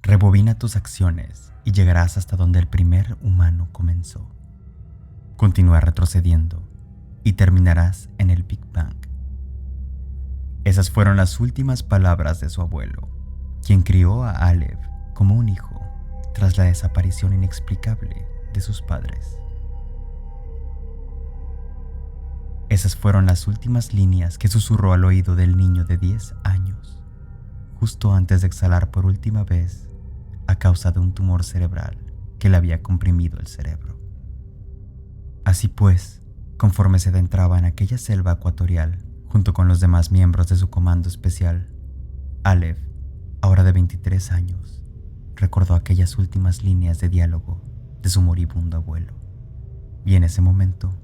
Rebobina tus acciones y llegarás hasta donde el primer humano comenzó. Continúa retrocediendo y terminarás en el Big Bang. Esas fueron las últimas palabras de su abuelo, quien crió a Aleph como un hijo tras la desaparición inexplicable de sus padres. Esas fueron las últimas líneas que susurró al oído del niño de 10 años, justo antes de exhalar por última vez a causa de un tumor cerebral que le había comprimido el cerebro. Así pues, conforme se adentraba en aquella selva ecuatorial, junto con los demás miembros de su comando especial, Aleph, ahora de 23 años, recordó aquellas últimas líneas de diálogo de su moribundo abuelo. Y en ese momento,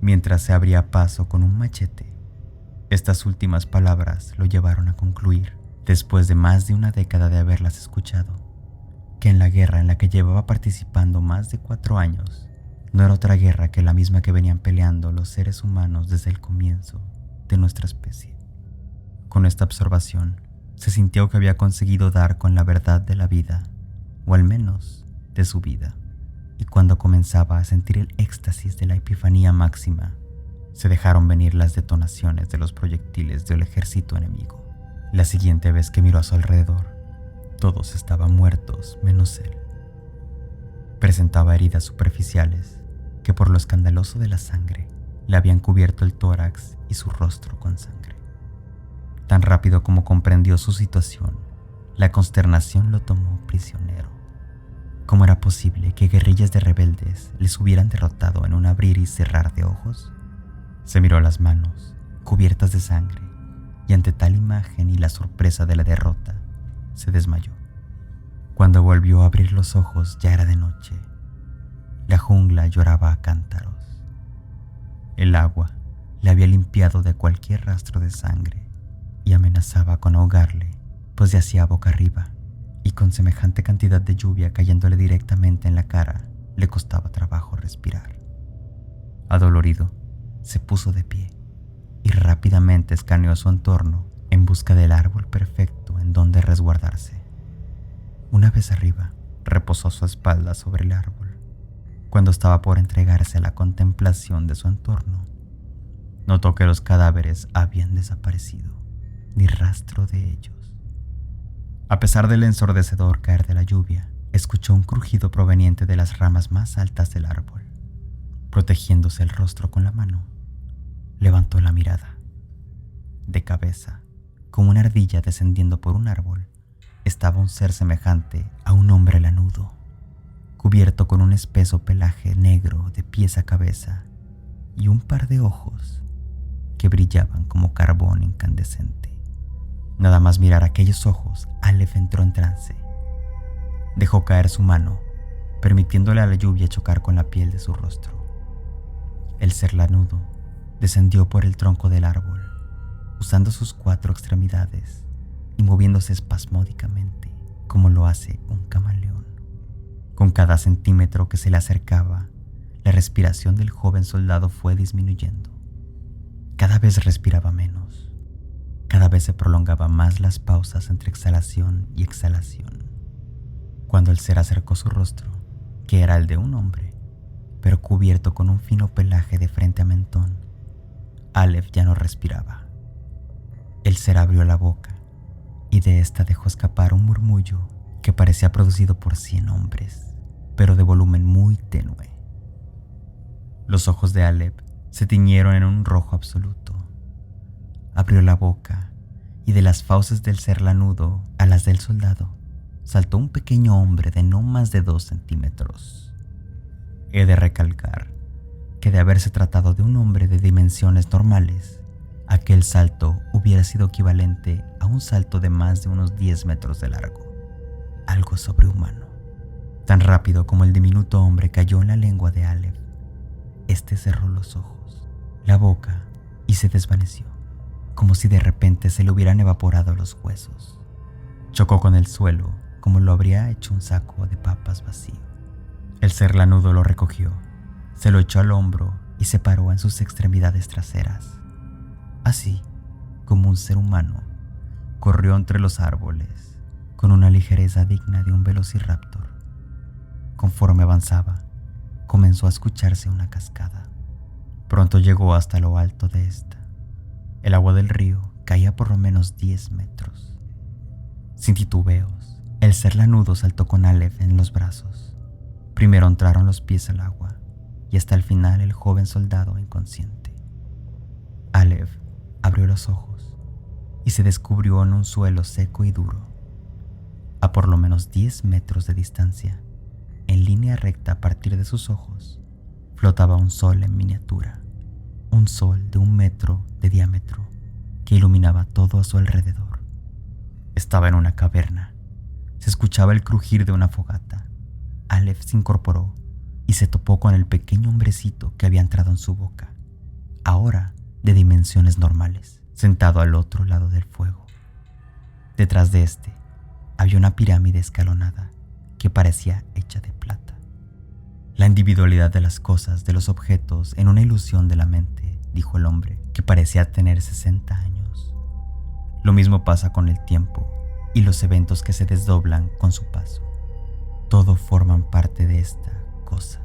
mientras se abría paso con un machete, estas últimas palabras lo llevaron a concluir, después de más de una década de haberlas escuchado, que en la guerra en la que llevaba participando más de 4 años, no era otra guerra que la misma que venían peleando los seres humanos desde el comienzo de nuestra especie. Con esta observación, se sintió que había conseguido dar con la verdad de la vida, o al menos de su vida. Y cuando comenzaba a sentir el éxtasis de la epifanía máxima, se dejaron venir las detonaciones de los proyectiles del ejército enemigo. La siguiente vez que miró a su alrededor, todos estaban muertos menos él. Presentaba heridas superficiales que por lo escandaloso de la sangre le habían cubierto el tórax y su rostro con sangre. Tan rápido como comprendió su situación, la consternación lo tomó prisionero. ¿Cómo era posible que guerrillas de rebeldes les hubieran derrotado en un abrir y cerrar de ojos? Se miró las manos, cubiertas de sangre, y ante tal imagen y la sorpresa de la derrota, se desmayó. Cuando volvió a abrir los ojos ya era de noche. La jungla lloraba a cántaros. El agua le había limpiado de cualquier rastro de sangre y amenazaba con ahogarle, pues yacía boca arriba, y con semejante cantidad de lluvia cayéndole directamente en la cara, le costaba trabajo respirar. Adolorido, se puso de pie y rápidamente escaneó su entorno en busca del árbol perfecto en donde resguardarse. Una vez arriba, reposó su espalda sobre el árbol. Cuando estaba por entregarse a la contemplación de su entorno, notó que los cadáveres habían desaparecido, ni rastro de ellos. A pesar del ensordecedor caer de la lluvia, escuchó un crujido proveniente de las ramas más altas del árbol. Protegiéndose el rostro con la mano, levantó la mirada. De cabeza, como una ardilla descendiendo por un árbol, estaba un ser semejante a un hombre lanudo, cubierto con un espeso pelaje negro de pies a cabeza y un par de ojos que brillaban como carbón incandescente. Nada más mirar aquellos ojos, Aleph entró en trance. Dejó caer su mano, permitiéndole a la lluvia chocar con la piel de su rostro. El ser lanudo descendió por el tronco del árbol, usando sus 4 extremidades y moviéndose espasmódicamente, como lo hace un camaleón. Con cada centímetro que se le acercaba, la respiración del joven soldado fue disminuyendo. Cada vez respiraba menos. Cada vez se prolongaba más las pausas entre exhalación y exhalación. Cuando el ser acercó su rostro, que era el de un hombre, pero cubierto con un fino pelaje de frente a mentón, Aleph ya no respiraba. El ser abrió la boca y de esta dejó escapar un murmullo que parecía producido por 100 hombres, pero de volumen muy tenue. Los ojos de Aleph se tiñeron en un rojo absoluto. Abrió la boca y de las fauces del ser lanudo a las del soldado saltó un pequeño hombre de no más de 2 centímetros. He de recalcar que de haberse tratado de un hombre de dimensiones normales, aquel salto hubiera sido equivalente a un salto de más de unos 10 metros de largo, algo sobrehumano. Tan rápido como el diminuto hombre cayó en la lengua de Aleph, este cerró los ojos, la boca y se desvaneció, como si de repente se le hubieran evaporado los huesos. Chocó con el suelo como lo habría hecho un saco de papas vacío. El ser lanudo lo recogió, se lo echó al hombro y se paró en sus extremidades traseras. Así como un ser humano, corrió entre los árboles, con una ligereza digna de un velociraptor. Conforme avanzaba, comenzó a escucharse una cascada. Pronto llegó hasta lo alto de esta. El agua del río caía por lo menos 10 metros. Sin titubeos, el ser lanudo saltó con Aleph en los brazos. Primero entraron los pies al agua y hasta el final el joven soldado inconsciente. Aleph abrió los ojos y se descubrió en un suelo seco y duro. A por lo menos 10 metros de distancia, en línea recta a partir de sus ojos, flotaba un sol en miniatura, un sol de 1 metro de diámetro que iluminaba todo a su alrededor. Estaba en una caverna. Se escuchaba el crujir de una fogata. Aleph se incorporó y se topó con el pequeño hombrecito que había entrado en su boca, ahora de dimensiones normales, sentado al otro lado del fuego. Detrás de este había una pirámide escalonada que parecía hecha de plata. La individualidad de las cosas, de los objetos, en una ilusión de la mente, dijo el hombre, que parecía tener 60 años. Lo mismo pasa con el tiempo y los eventos que se desdoblan con su paso. Todo forman parte de esta cosa.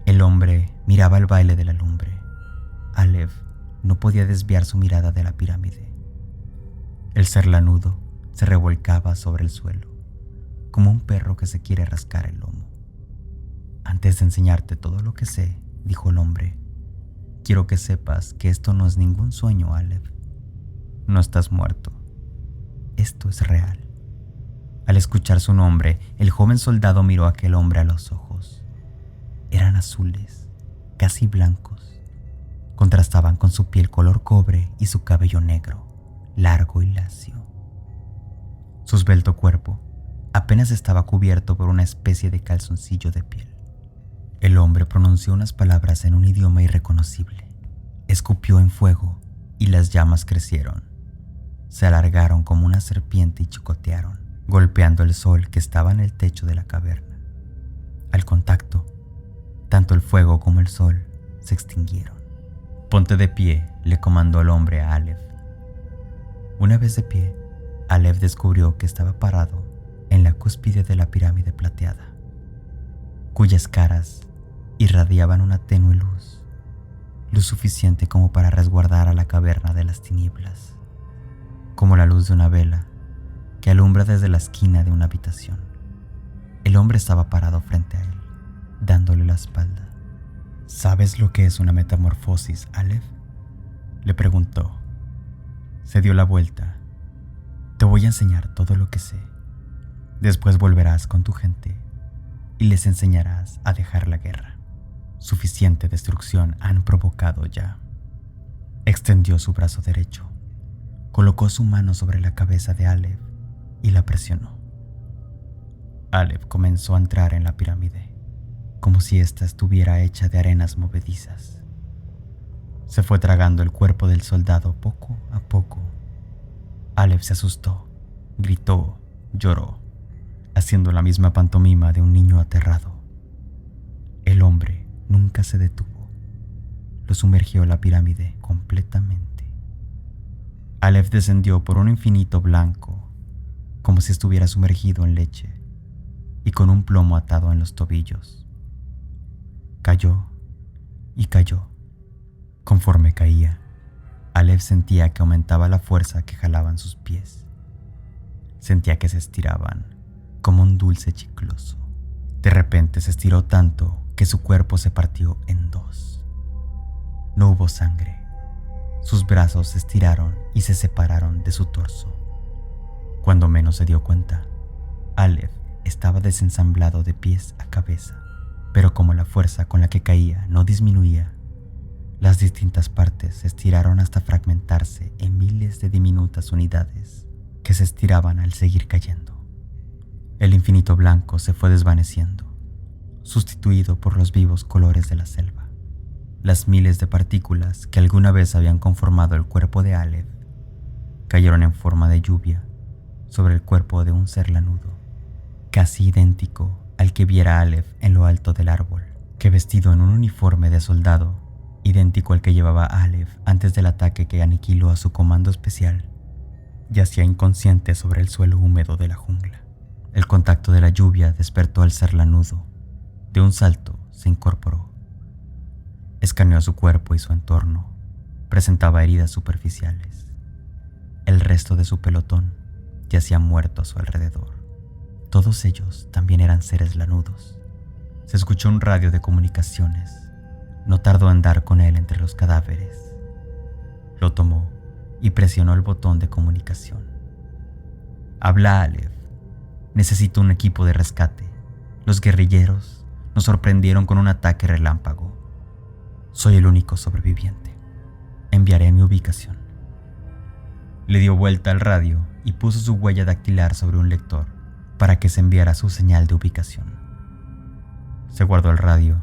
El hombre miraba el baile de la lumbre. Aleph no podía desviar su mirada de la pirámide. El ser lanudo se revolcaba sobre el suelo, como un perro que se quiere rascar el lomo. Antes de enseñarte todo lo que sé, dijo el hombre, quiero que sepas que esto no es ningún sueño, Aleph. No estás muerto. Esto es real. Al escuchar su nombre, el joven soldado miró a aquel hombre a los ojos. Eran azules, casi blancos. Contrastaban con su piel color cobre y su cabello negro, largo y lacio. Su esbelto cuerpo apenas estaba cubierto por una especie de calzoncillo de piel. El hombre pronunció unas palabras en un idioma irreconocible. Escupió en fuego y las llamas crecieron. Se alargaron como una serpiente y chicotearon, golpeando el sol que estaba en el techo de la caverna. Al contacto, tanto el fuego como el sol se extinguieron. Ponte de pie, le comandó el hombre a Aleph. Una vez de pie, Aleph descubrió que estaba parado en la cúspide de la pirámide plateada, cuyas caras irradiaban una tenue luz, luz suficiente como para resguardar a la caverna de las tinieblas, como la luz de una vela que alumbra desde la esquina de una habitación. El hombre estaba parado frente a él, dándole la espalda. ¿Sabes lo que es una metamorfosis, Aleph?, le preguntó. Se dio la vuelta. Te voy a enseñar todo lo que sé. Después volverás con tu gente y les enseñarás a dejar la guerra. Suficiente destrucción han provocado ya. Extendió su brazo derecho, colocó su mano sobre la cabeza de Aleph y la presionó. Aleph comenzó a entrar en la pirámide, como si ésta estuviera hecha de arenas movedizas. Se fue tragando el cuerpo del soldado poco a poco. Aleph se asustó, gritó, lloró, haciendo la misma pantomima de un niño aterrado. El hombre nunca se detuvo. Lo sumergió la pirámide completamente. Aleph descendió por un infinito blanco, como si estuviera sumergido en leche, y con un plomo atado en los tobillos. Cayó y cayó. Conforme caía, Aleph sentía que aumentaba la fuerza que jalaban sus pies. Sentía que se estiraban como un dulce chicloso. De repente se estiró tanto que su cuerpo se partió en dos. No hubo sangre. Sus brazos se estiraron y se separaron de su torso. Cuando menos se dio cuenta, Aleph estaba desensamblado de pies a cabeza, pero como la fuerza con la que caía no disminuía, las distintas partes se estiraron hasta fragmentarse en miles de diminutas unidades que se estiraban al seguir cayendo. El infinito blanco se fue desvaneciendo, sustituido por los vivos colores de la selva. Las miles de partículas que alguna vez habían conformado el cuerpo de Aleph cayeron en forma de lluvia sobre el cuerpo de un ser lanudo, casi idéntico al que viera Aleph en lo alto del árbol, que vestido en un uniforme de soldado, idéntico al que llevaba Aleph antes del ataque que aniquiló a su comando especial, yacía inconsciente sobre el suelo húmedo de la jungla. El contacto de la lluvia despertó al ser lanudo. De un salto se incorporó. Escaneó su cuerpo y su entorno. Presentaba heridas superficiales. El resto de su pelotón yacía muerto a su alrededor. Todos ellos también eran seres lanudos. Se escuchó un radio de comunicaciones. No tardó en dar con él entre los cadáveres. Lo tomó y presionó el botón de comunicación. Habla, Aleph. Necesito un equipo de rescate. Los guerrilleros nos sorprendieron con un ataque relámpago. Soy el único sobreviviente. Enviaré mi ubicación. Le dio vuelta al radio y puso su huella dactilar sobre un lector para que se enviara su señal de ubicación. Se guardó el radio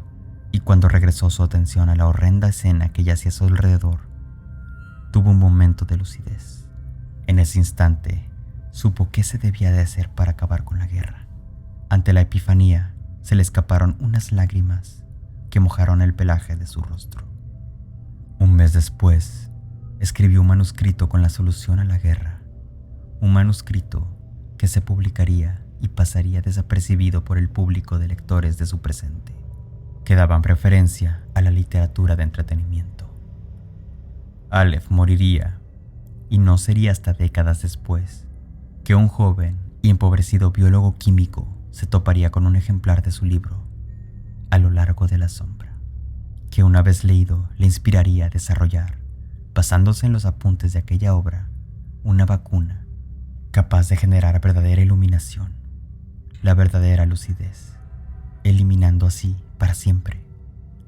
y cuando regresó su atención a la horrenda escena que yacía a su alrededor, tuvo un momento de lucidez. En ese instante, supo qué se debía de hacer para acabar con la guerra. Ante la epifanía, se le escaparon unas lágrimas que mojaron el pelaje de su rostro. Un mes después, escribió un manuscrito con la solución a la guerra. Un manuscrito que se publicaría y pasaría desapercibido por el público de lectores de su presente, que daban preferencia a la literatura de entretenimiento. Aleph moriría, y no sería hasta décadas después que un joven y empobrecido biólogo químico se toparía con un ejemplar de su libro, A lo largo de la sombra, que una vez leído le inspiraría a desarrollar, basándose en los apuntes de aquella obra, una vacuna capaz de generar verdadera iluminación, la verdadera lucidez, eliminando así para siempre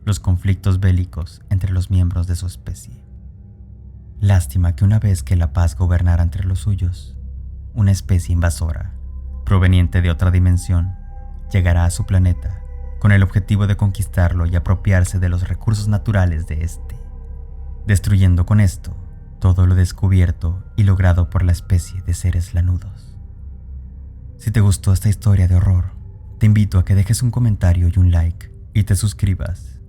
los conflictos bélicos entre los miembros de su especie. Lástima que una vez que la paz gobernara entre los suyos, una especie invasora, proveniente de otra dimensión, llegará a su planeta con el objetivo de conquistarlo y apropiarse de los recursos naturales de este, destruyendo con esto todo lo descubierto y logrado por la especie de seres lanudos. Si te gustó esta historia de horror, te invito a que dejes un comentario y un like y te suscribas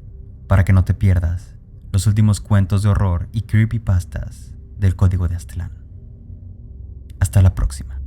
para que no te pierdas los últimos cuentos de horror y creepypastas del Código de Aztlán. Hasta la próxima.